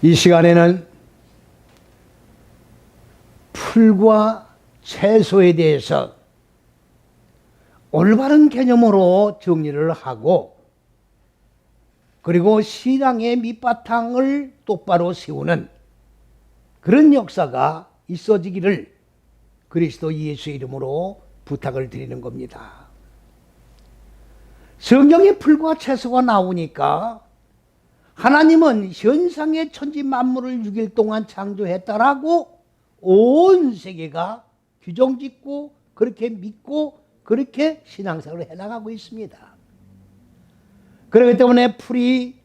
이 시간에는 풀과 채소에 대해서 올바른 개념으로 정리를 하고, 그리고 신앙의 밑바탕을 똑바로 세우는 그런 역사가 있어지기를 그리스도 예수의 이름으로 부탁을 드리는 겁니다. 성경에 풀과 채소가 나오니까 하나님은 현상의 천지 만물을 6일 동안 창조했다라고 온 세계가 규정짓고 그렇게 믿고 그렇게 신앙생활을 해나가고 있습니다. 그렇기 때문에 풀이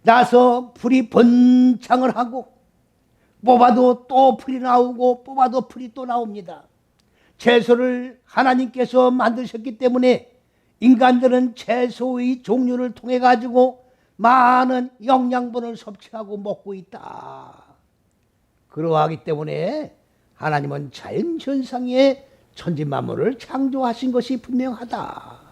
나서 풀이 번창을 하고, 뽑아도 또 풀이 나오고 뽑아도 풀이 또 나옵니다. 채소를 하나님께서 만드셨기 때문에 인간들은 채소의 종류를 통해 가지고 많은 영양분을 섭취하고 먹고 있다. 그러하기 때문에 하나님은 자연 현상의 천지 만물을 창조하신 것이 분명하다.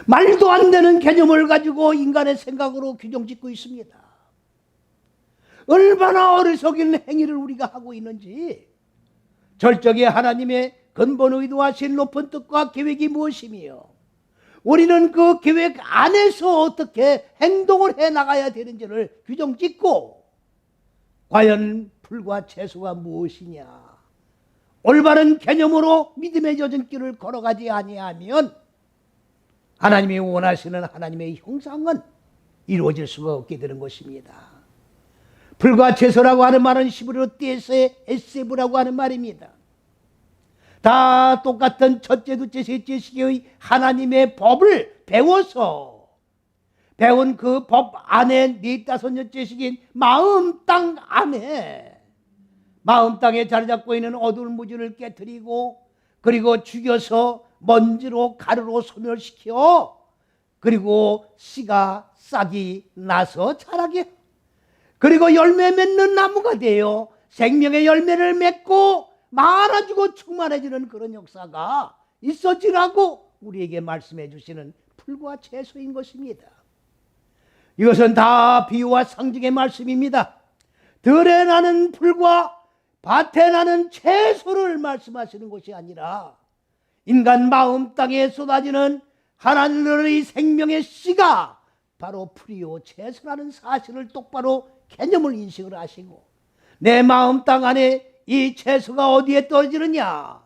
말도 안 되는 개념을 가지고 인간의 생각으로 규정짓고 있습니다. 얼마나 어리석은 행위를 우리가 하고 있는지, 절적의 하나님의 근본 의도하신 높은 뜻과 계획이 무엇이며, 우리는 그 계획 안에서 어떻게 행동을 해나가야 되는지를 규정짓고, 과연 풀과 채소가 무엇이냐, 올바른 개념으로 믿음의 젖은 길을 걸어가지 아니하면 하나님이 원하시는 하나님의 형상은 이루어질 수가 없게 되는 것입니다. 풀과 채소라고 하는 말은 히브리어 띠에서의 에세브라고 하는 말입니다. 다 똑같은 첫째, 둘째, 셋째 시기의 하나님의 법을 배워서 배운 그 법 안에 네 다섯 여째 시기인 마음 땅 안에, 마음 땅에 자리 잡고 있는 어두운 무지를 깨뜨리고, 그리고 죽여서 먼지로 가루로 소멸시켜, 그리고 씨가 싹이 나서 자라게, 그리고 열매 맺는 나무가 되어 생명의 열매를 맺고 많아지고 충만해지는 그런 역사가 있어지라고 우리에게 말씀해 주시는 풀과 채소인 것입니다. 이것은 다 비유와 상징의 말씀입니다. 들에 나는 풀과 밭에 나는 채소를 말씀하시는 것이 아니라 인간 마음 땅에 쏟아지는 하나님의 생명의 씨가 바로 풀이요 채소라는 사실을 똑바로 개념을 인식을 하시고, 내 마음 땅 안에 이 채소가 어디에 떨어지느냐,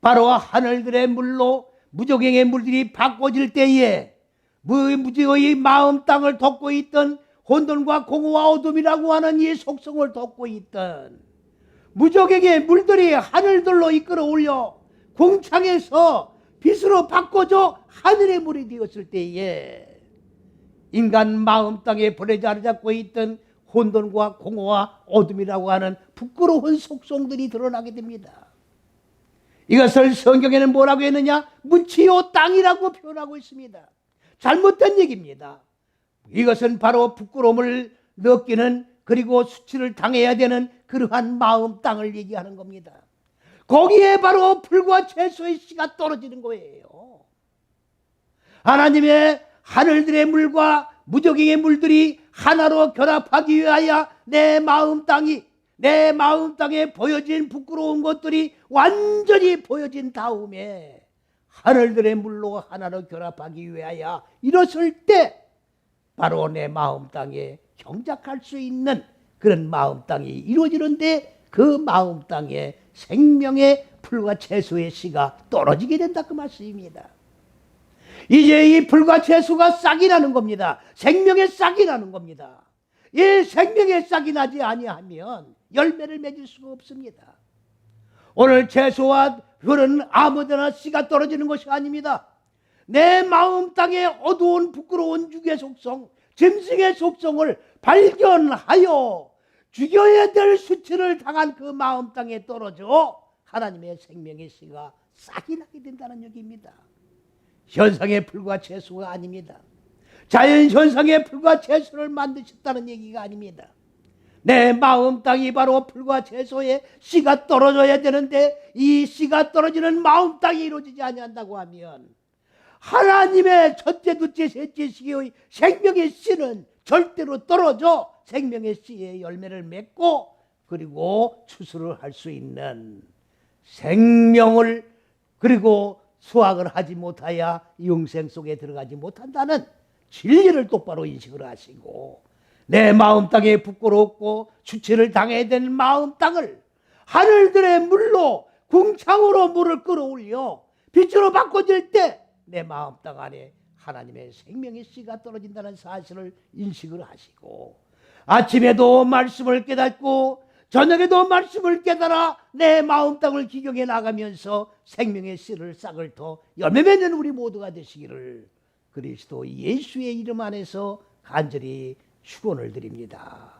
바로 하늘들의 물로 무조갱의 물들이 바꿔질 때에 무지의 마음 땅을 덮고 있던 혼돈과 공허와 어둠이라고 하는 이 속성을 덮고 있던 무조갱의 물들이 하늘들로 이끌어 올려 궁창에서 빛으로 바꿔져 하늘의 물이 되었을 때에 인간 마음 땅에 불에 자리 잡고 있던 혼돈과 공허와 어둠이라고 하는 부끄러운 속성들이 드러나게 됩니다. 이것을 성경에는 뭐라고 했느냐? 무치요 땅이라고 표현하고 있습니다. 잘못된 얘기입니다. 이것은 바로 부끄러움을 느끼는, 그리고 수치를 당해야 되는 그러한 마음 땅을 얘기하는 겁니다. 거기에 바로 풀과 채소의 씨가 떨어지는 거예요. 하나님의 하늘들의 물과 무조갱의 물들이 하나로 결합하기 위하여 내 마음 땅에 보여진 부끄러운 것들이 완전히 보여진 다음에 하늘들의 물로 하나로 결합하기 위하여 이뤘을 때 바로 내 마음 땅에 경작할 수 있는 그런 마음 땅이 이루어지는데, 그 마음 땅에 생명의 풀과 채소의 씨가 떨어지게 된다, 그 말씀입니다. 이제 이 풀과 채소가 싹이 나는 겁니다. 생명의 싹이 나는 겁니다. 이 생명의 싹이 나지 아니하면 열매를 맺을 수가 없습니다. 오늘 채소와 풀은 아무데나 씨가 떨어지는 것이 아닙니다. 내 마음 땅에 어두운 부끄러운 육의 속성, 짐승의 속성을 발견하여 죽여야 될 수치를 당한 그 마음 땅에 떨어져 하나님의 생명의 씨가 싹이 나게 된다는 얘기입니다. 현상의 풀과 채소가 아닙니다. 자연 현상의 풀과 채소를 만드셨다는 얘기가 아닙니다. 내 마음 땅이 바로 풀과 채소에 씨가 떨어져야 되는데, 이 씨가 떨어지는 마음 땅이 이루어지지 아니한다고 하면 하나님의 첫째, 둘째, 셋째 시기의 생명의 씨는 절대로 떨어져 생명의 씨의 열매를 맺고 그리고 추수를 할 수 있는 생명을 그리고 수확을 하지 못하여 영생 속에 들어가지 못한다는 진리를 똑바로 인식을 하시고 내 마음 땅에 부끄럽고 추체를 당해야 되는 마음 땅을 하늘들의 물로 궁창으로 물을 끌어올려 빛으로 바꿔질 때 내 마음 땅 안에 하나님의 생명의 씨가 떨어진다는 사실을 인식을 하시고 아침에도 말씀을 깨닫고 저녁에도 말씀을 깨달아 내 마음 땅을 기경해 나가면서 생명의 씨를 싹을 터 열매 맺는 우리 모두가 되시기를 그리스도 예수의 이름 안에서 간절히 축원을 드립니다.